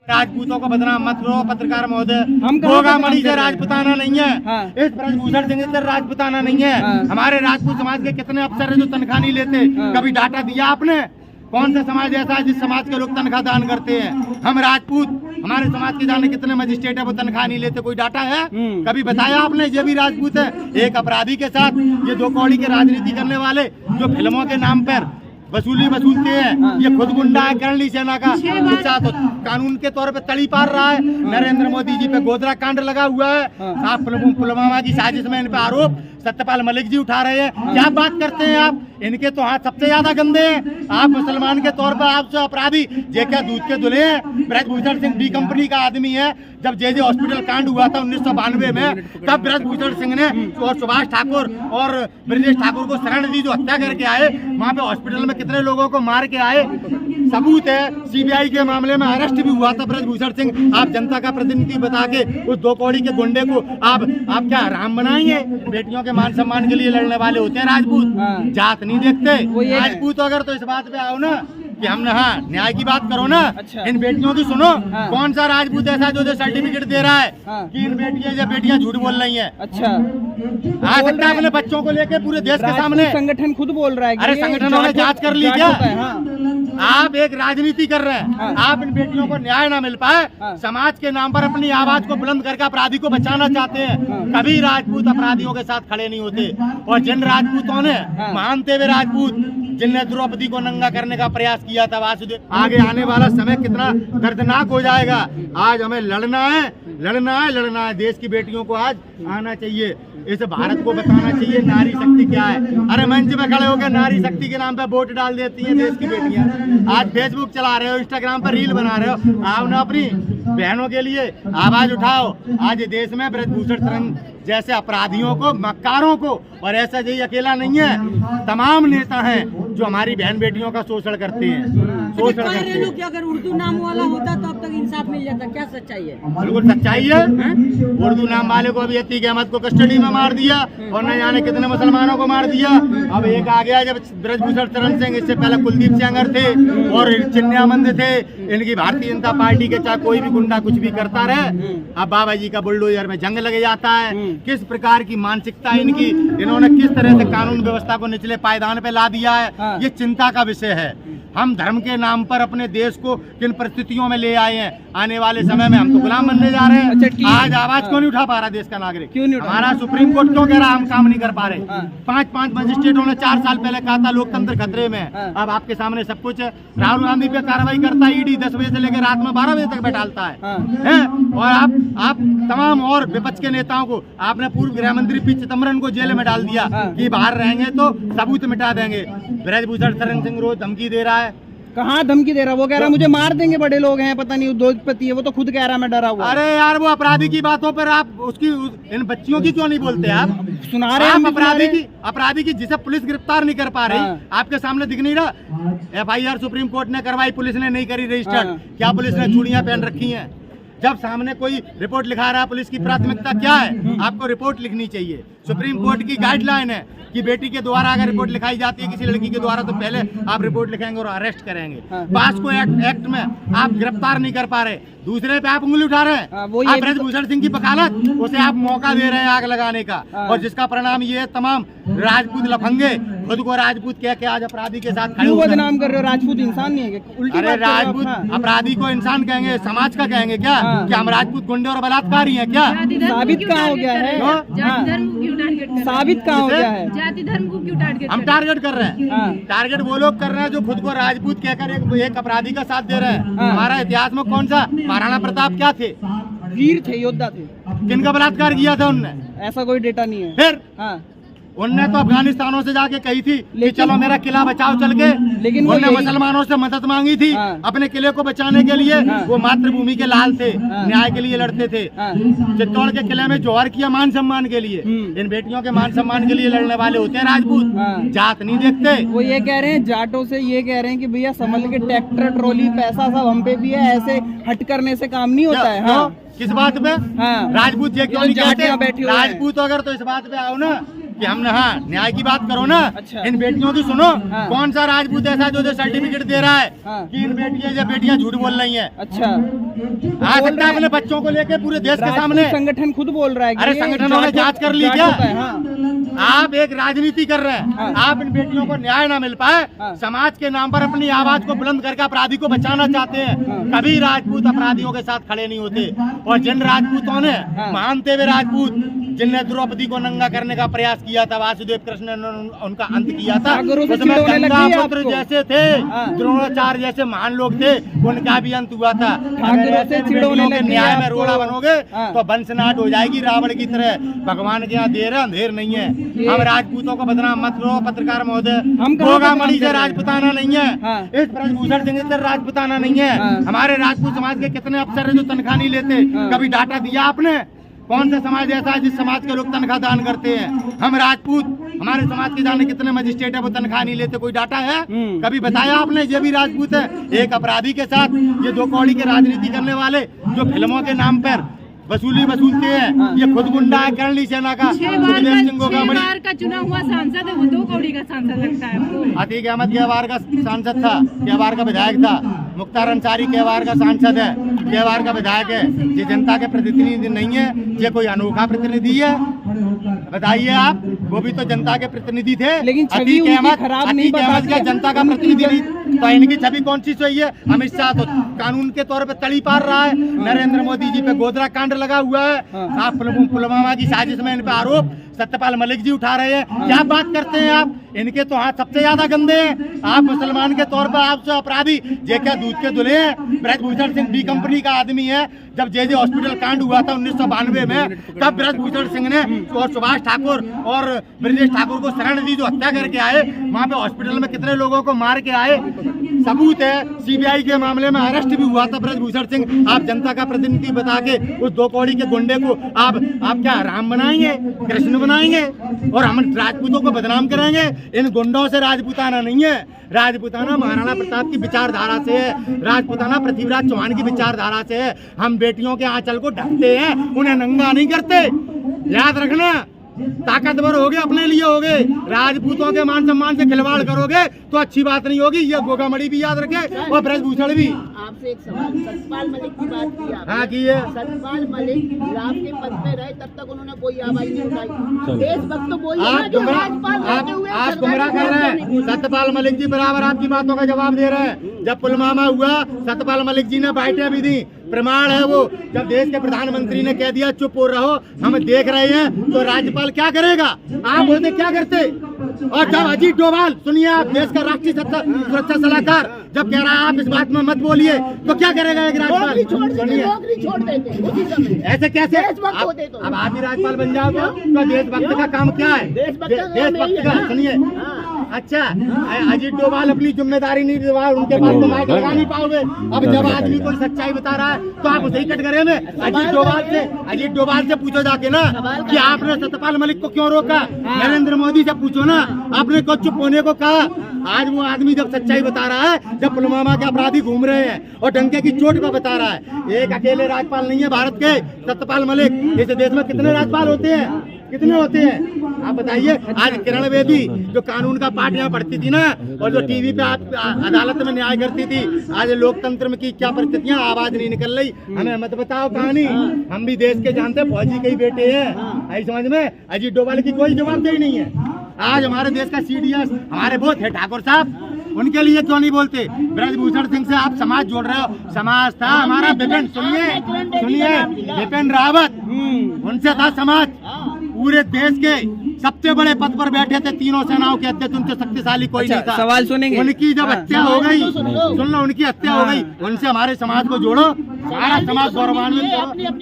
राजपूतों को बदनाम मत करो पत्रकार महोदय। गोगामणि से राजपुताना नहीं है। इस ब्रजभूषण सिंह से राजपुताना नहीं है। हमारे राजपूत समाज के कितने अफसर हैं जो तनख्वाह नहीं लेते। कभी डाटा दिया आपने? कौन सा समाज ऐसा है जिस समाज के लोग तनख्वाह दान करते हैं? हम राजपूत, हमारे समाज के जाने कितने मजिस्ट्रेट है वो तनख्वाह नहीं लेते, कोई डाटा है? कभी बताया आपने? ये भी राजपूत है। एक अपराधी के साथ ये दो कौड़ी के राजनीति करने वाले जो फिल्मों के नाम पर वसूलते हैं, ये खुद गुंडा है करणी सेना का हिस्सा, तो कानून के तौर पे तड़ी पार रहा है। नरेंद्र मोदी जी पे गोधरा कांड लगा हुआ है। आप पुलवामा की साजिश में इन पे आरोप सत्यपाल मलिक जी उठा रहे हैं। क्या बात करते हैं आप? इनके तो हाथ सबसे ज्यादा गंदे हैं। आप मुसलमान के तौर पर आप जो अपराधी जे क्या दूध के दुल्हे हैं। ब्रजभूषण सिंह बी कंपनी का आदमी है। जब जे हॉस्पिटल कांड हुआ था 1992 में, तब ब्रजभूषण सिंह ने और सुभाष ठाकुर और ब्रजेश ठाकुर को शरण दी जो हत्या करके आए। वहाँ पे हॉस्पिटल में कितने लोगों को मार के आए, सबूत है। सीबीआई के मामले में अरेस्ट भी हुआ था ब्रजभूषण सिंह। आप जनता का प्रतिनिधि बता के उस दो कौड़ी के गुंडे को आप क्या राम बनाएंगे? बेटियों के मान सम्मान के लिए लड़ने वाले होते हैं राजपूत, जात नहीं देखते। राजपूत अगर तो इस बात पे आओ ना कि हम न्याय की बात करो ना। इन बेटियों की सुनो। कौन सा राजपूत ऐसा जो सर्टिफिकेट दे रहा है कि इन बेटियां झूठ बोल रही हैं? अच्छा, आ सकता है अपने बच्चों को लेके पूरे देश के सामने? संगठन खुद बोल रहा है। अरे संगठनों ने जांच कर ली क्या? आप एक राजनीति कर रहे हैं। आप इन बेटियों को न्याय ना मिल पाए, समाज के नाम पर अपनी आवाज को बुलंद करके अपराधी को बचाना चाहते हैं। कभी राजपूत अपराधियों के साथ खड़े नहीं होते। और जिन राजपूतों ने, मानते हुए राजपूत जिनने द्रौपदी को नंगा करने का प्रयास किया था, वासुदेव, आगे आने वाला समय कितना दर्दनाक हो जाएगा। आज हमें लड़ना है। देश की बेटियों को आज आना चाहिए, इस भारत को बताना चाहिए नारी शक्ति क्या है। अरे मंच में खड़े होकर नारी शक्ति के नाम पे वोट डाल देती हैं देश की बेटियां। आज फेसबुक चला रहे हो, इंस्टाग्राम पर रील बना रहे हो, आओ ना अपनी बहनों के लिए आवाज उठाओ। आज देश में ब्रजभूषण सिंह जैसे अपराधियों को, मक्कारों को, और ऐसा यही अकेला नहीं है, तमाम नेता हैं जो हमारी बहन बेटियों का शोषण करते हैं। शोषण करते हैं। कि अगर उर्दू नाम वाला होता तो अब तक इंसाफ मिल जाता, क्या सच्चाई है? बिल्कुल सच्चाई है। उर्दू नाम वाले को अभी अतीक अहमद को कस्टडी में मार दिया और न जाने कितने मुसलमानों को मार दिया। अब एक आ गया जब ब्रजभूषण शरण सिंह, इससे पहले कुलदीप सेंगर थे और चिन्यामंद थे। इनकी भारतीय जनता पार्टी के चाहे कोई भी गुंडा कुछ भी करता रहे, अब बाबा जी का बुलडोजर में जंग लग जाता है। किस प्रकार की मानसिकता इनकी, इन्होंने किस तरह से कानून व्यवस्था को निचले पायदान पे ला दिया है, ये चिंता का विषय है। हम धर्म के नाम पर अपने देश को किन परिस्थितियों में ले आए हैं। आने वाले समय में हम तो गुलाम बनने जा रहे हैं। आज आवाज क्यों नहीं उठा पा रहा देश का नागरिक? क्यों नहीं? हमारा सुप्रीम कोर्ट क्यों कह रहा हम काम नहीं कर पा रहे? 5 मजिस्ट्रेटों ने 4 साल पहले कहा था लोकतंत्र खतरे में। अब आपके सामने सब कुछ है। राहुल गांधी पे कार्रवाई करता है ईडी, 10 बजे से लेकर रात में 12 बजे तक बैठालता है। और आप तमाम और विपक्ष के नेताओं को, आपने पूर्व गृह मंत्री पी चिदम्बरम को जेल में डाल दिया कि बाहर रहेंगे तो सबूत मिटा देंगे। ब्रजभूषण शरण सिंह रोज धमकी दे रहा है। कहाँ धमकी दे रहा? वो कह रहा मुझे मार देंगे, बड़े लोग हैं, पता नहीं उद्योगपति है, वो तो खुद कह रहा मैं डरा हुआ। अरे यार, वो अपराधी की बातों पर आप उसकी इन बच्चियों की क्यों नहीं बोलते? आप सुना रहे हैं अपराधी की जिसे पुलिस गिरफ्तार नहीं कर पा रही, आपके सामने दिख नहीं रहा। FIR सुप्रीम कोर्ट ने करवाई, पुलिस ने नहीं करी रजिस्टर्ड। क्या पुलिस ने चूड़ियां पहन रखी हैं? जब सामने कोई रिपोर्ट लिखा रहा है, पुलिस की प्राथमिकता क्या है? आपको रिपोर्ट लिखनी चाहिए। सुप्रीम कोर्ट की गाइडलाइन है कि बेटी के द्वारा अगर रिपोर्ट लिखाई जाती है किसी लड़की के द्वारा, तो पहले आप रिपोर्ट लिखेंगे और अरेस्ट करेंगे। पास्को एक्ट में आप गिरफ्तार नहीं कर पा रहे, दूसरे पे आप उंगली उठा रहे हैं। आप ब्रजभूषण सिंह की वकालत, उसे आप मौका दे रहे हैं आग लगाने का, और जिसका परिणाम ये है तमाम राजपूत लफंगे खुद को राजपूत कह के आज अपराधी के साथ खड़े बदनाम कर रहे हो। राजपूत इंसान नहीं है? अरे राजपूत अपराधी को इंसान कहेंगे, समाज का कहेंगे क्या? क्या हम राजपूत गुंडे और बलात्कारी हैं क्या? साबित कहाँ हो गया है? साबित कहाँ हो गया है? जाति धर्म को क्यों टारगेट? हम टारगेट कर रहे हैं। टारगेट वो लोग कर रहे हैं जो खुद को राजपूत कहकर एक अपराधी का साथ दे रहे हैं। हमारा इतिहास में कौन सा महाराणा प्रताप क्या थे? वीर थे, योद्धा थे। किनका बलात्कार किया था उनने? ऐसा कोई डेटा नहीं है। फिर उनने तो अफगानिस्तानों से जाके कही थी कि चलो मेरा किला बचाओ चल के, लेकिन उन्होंने मुसलमानों से मदद मांगी थी अपने किले को बचाने के लिए। वो मातृभूमि के लाल थे, न्याय के लिए लड़ते थे। चित्तौड़ के किले में जौहर किया मान सम्मान के लिए। इन बेटियों के मान सम्मान के लिए लड़ने वाले होते हैं राजपूत, जात नहीं देखते। वो ये कह रहे हैं, जाटों से ये कह रहे हैं कि भैया संभल के, ट्रैक्टर ट्रॉली पैसा सब हम पे भी है, ऐसे हट करने से काम नहीं होता है। किस बात पे? राजपूत ये क्यों नहीं कहते? राजपूत अगर तो इस बात पे आओ ना कि हमने हाँ न्याय की बात करो ना। अच्छा। इन बेटियों की सुनो। हाँ। कौन सा राजपूत ऐसा जो सर्टिफिकेट दे रहा है हाँ। कि इन बेटियां झूठ बोल रही हैं? अच्छा, आ सकता है अपने बच्चों को लेके पूरे देश के सामने। संगठन खुद बोल रहा है कि अरे ये संगठनों ने जांच कर ली क्या? हाँ। आप एक राजनीति कर रहे हैं। हाँ। आप इन बेटियों को न्याय ना मिल पाए, हाँ। समाज के नाम पर अपनी आवाज को बुलंद करके अपराधी को बचाना चाहते हैं। हाँ। कभी राजपूत अपराधियों के साथ खड़े नहीं होते। और जिन राजपूतों ने हाँ। मानते हुए राजपूत जिनने द्रौपदी को नंगा करने का प्रयास किया था, वासुदेव कृष्ण ने उनका अंत किया था, ठाकुरों से उसमें चिढ़ोने लग गई गंगापुत्र आपको। जैसे थे, हाँ। द्रोणाचार्य जैसे महान लोग थे, उनका भी अंत हुआ था। ठाकुरों अगर ऐसे से चिढ़ोने बेटियों के लग गई न्याय में आपको। रोड़ा बनोगे हाँ। तो वंशनाट हो जाएगी रावण की तरह। भगवान के यहाँ देर है अंधेर नहीं है। हम राजपूतों को बदनाम मत करो पत्रकार महोदय। हम कहाँ गोगा बदनाम मणि कर से रहे हैं? राजपुताना नहीं है। हाँ। इस ब्रजभूषण सिंह से राजपुताना नहीं है। हाँ। हमारे राजपूत समाज के कितने अफसर हैं जो तनख्वाह नहीं लेते? हाँ। कभी डाटा दिया आपने? कौन सा समाज ऐसा है जिस समाज के लोग तनख्वाह दान करते हैं? हम राजपूत, हमारे समाज के जाने कितने मजिस्ट्रेट है वो तनख्वाह नहीं लेते? कोई डाटा है? कभी बताया आपने? ये भी राजपूत है। एक अपराधी के साथ ये दो कौड़ी के राजनीति करने वाले जो फिल्मों के नाम पर वसूलते हैं, ये खुद गुंडा है करणी सेना का। सुखदेव सिंह गोगामणि का चुना हुआ सांसद है, वो 2 कौड़ी का सांसद लगता है आपको? अतीक अहमद केवार का सांसद था, केवार का विधायक था। मुख्तार अंसारी केवार का सांसद है, केवार का विधायक है। ये जनता के प्रतिनिधि नहीं है, ये कोई अनोखा प्रतिनिधि है? बताइए आप। वो भी तो जनता के प्रतिनिधि थे। लेकिन छवि अतीक उनकी अहमद खराब नहीं क्या जनता का प्रतिनिधि नहीं? तो इनकी छवि कौन सी सही है? अमित शाह तो कानून के तौर पे तड़ी पार रहा है। नरेंद्र मोदी जी पे गोदरा कांड लगा हुआ है। आप पुलवामा की साजिश में इन पे आरोप सत्यपाल मलिक जी उठा रहे हैं। क्या बात करते हैं आप? इनके तो हाथ सबसे ज्यादा गंदे हैं। आप मुसलमान के तौर पर आपसे अपराधी जे क्या दूध के दुल्हे हैं? ब्रजभूषण सिंह बी कंपनी का आदमी है। जब जे हॉस्पिटल कांड हुआ था 1992 में, तब ब्रजभूषण सिंह ने और सुभाष ठाकुर और ब्रजेश ठाकुर को शरण दी जो हत्या करके आए। वहाँ पे हॉस्पिटल में कितने लोगों को मार के आए, सबूत है। सीबीआई के मामले में अरेस्ट भी हुआ था ब्रजभूषण सिंह। आप जनता का प्रतिनिधि बता के उस 2 कौड़ी के गुंडे को आप क्या राम बनाएंगे, कृष्ण बनाएंगे और हम राजपूतों को बदनाम करेंगे? इन गुंडों से राजपूताना नहीं है। राजपूताना महाराणा प्रताप की विचारधारा से है। राजपूताना पृथ्वीराज चौहान की विचारधारा से है। हम बेटियों के आंचल को ढकते हैं, उन्हें नंगा नहीं करते। याद रखना, ताकतवर होगे अपने लिए होगे, राजपूतों के मान सम्मान से खिलवाड़ करोगे तो अच्छी बात नहीं होगी। ये गोगामणि भी याद रखे और ब्रजभूषण भी। आपसे एक सवाल, सतपाल मलिक की बात की आपने। हाँ की है। सतपाल मलिक राम के पद पे रहे तब तक उन्होंने कोई आवाज नहीं उठाई। देशभक्त तो वही है ना आप जो राजपाल रहते हुए आप गुमराह कर रहे हैं। सत्यपाल मलिक जी बराबर आपकी बातों का जवाब दे रहे हैं। जब पुलवामा हुआ सत्यपाल मलिक जी ने बाइटें भी दी, प्रमाण है वो। जब देश के प्रधानमंत्री ने कह दिया चुप हो रहो, हम देख रहे हैं, तो राज्यपाल क्या करेगा? आप बोलते क्या करते? और जब अजीत डोभाल, सुनिए आप, देश का राष्ट्रीय सुरक्षा सलाहकार, जब कह रहा है आप इस बात में मत बोलिए, तो क्या करेगा एक राज्यपाल? नौकरी छोड़ देते उसी समय। ऐसे कैसे? देशभक्त होते तो। अब आप ही राज्यपाल बन जाओगे तो देशभक्त का काम क्या है? देशभक्त का सुनिए। अच्छा, अजीत डोभाल अपनी जिम्मेदारी नहीं निभा, उनके पास तो माइक लगा नहीं पाओगे। अब जब आदमी कोई सच्चाई बता रहा है तो आप उसे ही कटघरे में अजीत डोभाल से पूछो जाके ना कि आपने सत्यपाल मलिक को क्यों रोका? नरेंद्र मोदी से पूछो ना, आपने को चुप होने को कहा। आज वो आदमी जब सच्चाई बता रहा है, जब पुलवामा के अपराधी घूम रहे हैं और डंके की चोट पर बता रहा है। एक अकेले राज्यपाल नहीं है भारत के सत्यपाल मलिक। इस देश में कितने राज्यपाल होते हैं? कितने होते हैं आप बताइए। आज किरण बेदी जो कानून का पाठ यहाँ पढ़ती थी ना, और जो टीवी पे अदालत में न्याय करती थी, आज लोकतंत्र में की क्या परिस्थितियाँ, आवाज नहीं निकल रही। हमें मत बताओ कहानी, हम भी देश के जानते फौजी के ही बेटे हैं। आई समझ में? अजीत डोभाल की कोई जवाबदेही नहीं है। आज हमारे देश का सीडीएस हमारे वो थे ठाकुर साहब, उनके लिए क्यों नहीं बोलते? ब्रजभूषण सिंह से आप समाज जोड़ रहे हो। समाज था हमारा विपिन, सुनिए विपिन रावत, उनसे था समाज। पूरे देश के सबसे बड़े पद पर बैठे थे, तीनों सेनाओं के अध्यक्ष, उनसे शक्तिशाली कोई नहीं था। सवाल सुनेंगे? उनकी जब हत्या हो गई, सुन लो, उनकी हत्या हो गई, उनसे हमारे समाज को जोड़ो, हमारा समाज गौरवान्वित करो।